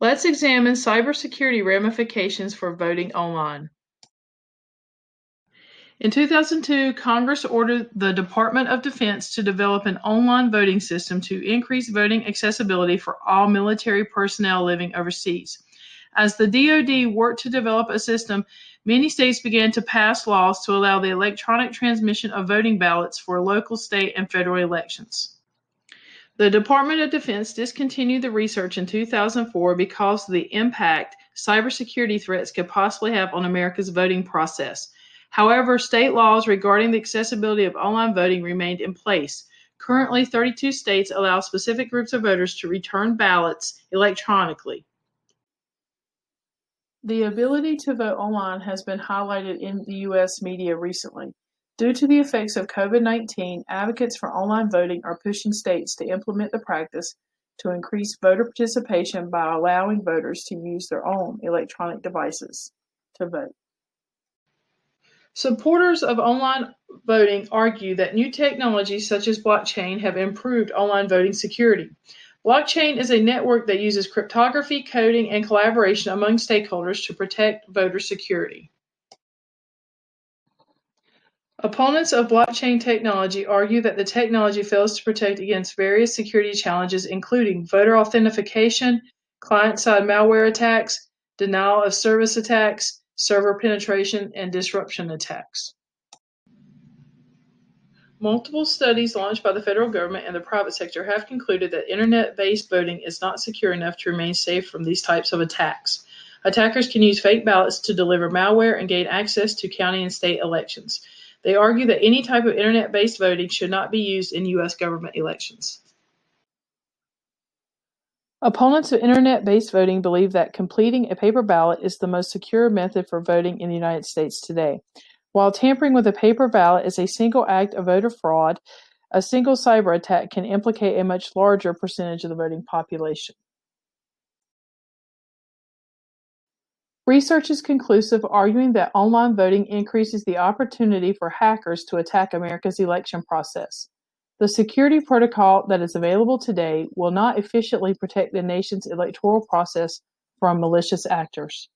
Let's examine cybersecurity ramifications for voting online. In 2002, Congress ordered the Department of Defense to develop an online voting system to increase voting accessibility for all military personnel living overseas. As the DoD worked to develop a system, many states began to pass laws to allow the electronic transmission of voting ballots for local, state, and federal elections. The Department of Defense discontinued the research in 2004 because of the impact cybersecurity threats could possibly have on America's voting process. However, state laws regarding the accessibility of online voting remained in place. Currently, 32 states allow specific groups of voters to return ballots electronically. The ability to vote online has been highlighted in the U.S. media recently. Due to the effects of COVID-19, advocates for online voting are pushing states to implement the practice to increase voter participation by allowing voters to use their own electronic devices to vote. Supporters of online voting argue that new technologies such as blockchain have improved online voting security. Blockchain is a network that uses cryptography, coding, and collaboration among stakeholders to protect voter security. Opponents of blockchain technology argue that the technology fails to protect against various security challenges, including voter authentication, client-side malware attacks, denial of service attacks, server penetration, and disruption attacks. Multiple studies launched by the federal government and the private sector have concluded that internet-based voting is not secure enough to remain safe from these types of attacks. Attackers can use fake ballots to deliver malware and gain access to county and state elections. They argue that any type of internet-based voting should not be used in U.S. government elections. Opponents of internet-based voting believe that completing a paper ballot is the most secure method for voting in the United States today. While tampering with a paper ballot is a single act of voter fraud, a single cyber attack can implicate a much larger percentage of the voting population. Research is conclusive, arguing that online voting increases the opportunity for hackers to attack America's election process. The security protocol that is available today will not efficiently protect the nation's electoral process from malicious actors.